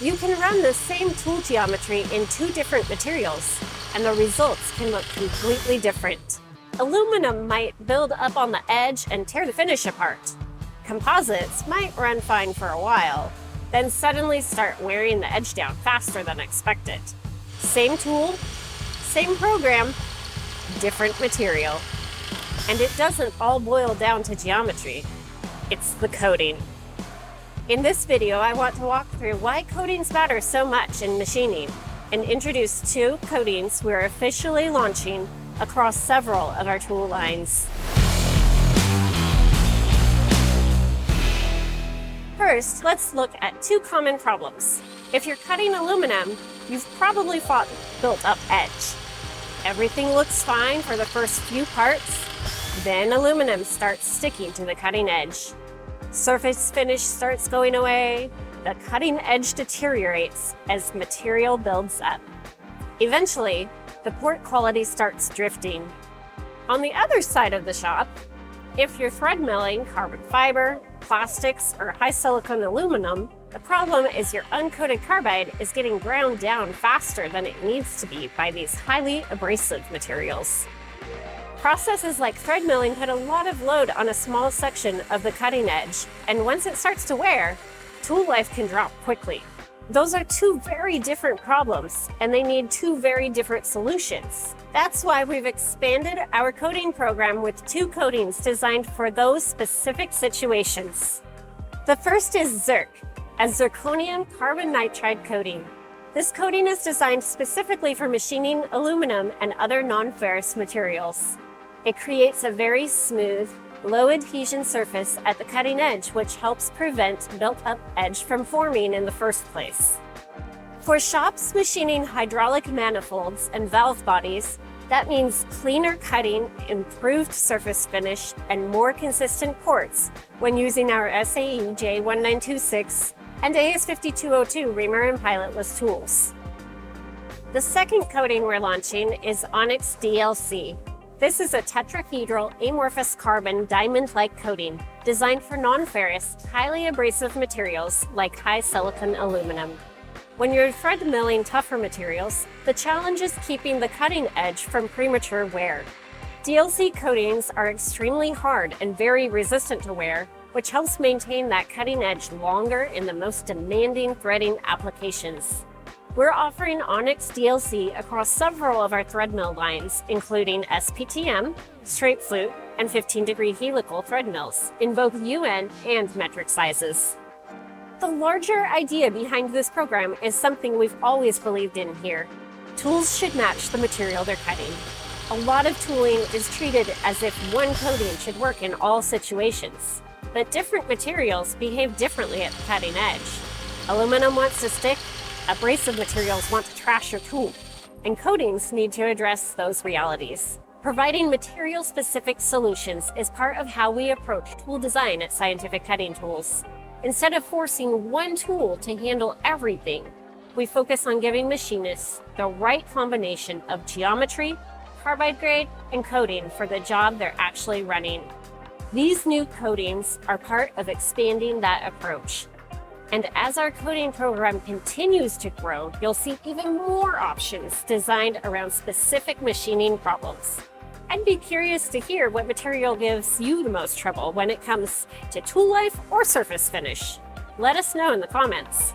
You can run the same tool geometry in two different materials, and the results can look completely different. Aluminum might build up on the edge and tear the finish apart. Composites might run fine for a while, then suddenly start wearing the edge down faster than expected. Same tool, same program, different material. And it doesn't all boil down to geometry. It's the coating. In this video, I want to walk through why coatings matter so much in machining and introduce two coatings we're officially launching across several of our tool lines. First, let's look at two common problems. If you're cutting aluminum, you've probably fought built-up edge. Everything looks fine for the first few parts, then aluminum starts sticking to the cutting edge. Surface finish starts going away, the cutting edge deteriorates as material builds up. Eventually, the port quality starts drifting. On the other side of the shop, if you're thread milling carbon fiber, plastics, or high silicon aluminum, the problem is your uncoated carbide is getting ground down faster than it needs to be by these highly abrasive materials. Processes like thread milling put a lot of load on a small section of the cutting edge, and once it starts to wear, tool life can drop quickly. Those are two very different problems, and they need two very different solutions. That's why we've expanded our coating program with two coatings designed for those specific situations. The first is Zirc, a zirconium carbon nitride coating. This coating is designed specifically for machining aluminum and other non-ferrous materials. It creates a very smooth, low adhesion surface at the cutting edge, which helps prevent built-up edge from forming in the first place. For shops machining hydraulic manifolds and valve bodies, that means cleaner cutting, improved surface finish, and more consistent ports when using our SAE J1926 and AS5202 reamer and pilotless tools. The second coating we're launching is Onyx DLC. This is a tetrahedral amorphous carbon diamond-like coating designed for non-ferrous, highly abrasive materials like high silicon aluminum. When you're thread milling tougher materials, the challenge is keeping the cutting edge from premature wear. DLC coatings are extremely hard and very resistant to wear, which helps maintain that cutting edge longer in the most demanding threading applications. We're offering Onyx DLC across several of our thread mill lines, including SPTM, straight flute, and 15-degree helical thread mills in both UN and metric sizes. The larger idea behind this program is something we've always believed in here. Tools should match the material they're cutting. A lot of tooling is treated as if one coating should work in all situations, but different materials behave differently at the cutting edge. Aluminum wants to stick, abrasive materials want to trash your tool, and coatings need to address those realities. Providing material-specific solutions is part of how we approach tool design at Scientific Cutting Tools. Instead of forcing one tool to handle everything, we focus on giving machinists the right combination of geometry, carbide grade, and coating for the job they're actually running. These new coatings are part of expanding that approach. And as our coating program continues to grow, you'll see even more options designed around specific machining problems. I'd be curious to hear what material gives you the most trouble when it comes to tool life or surface finish. Let us know in the comments.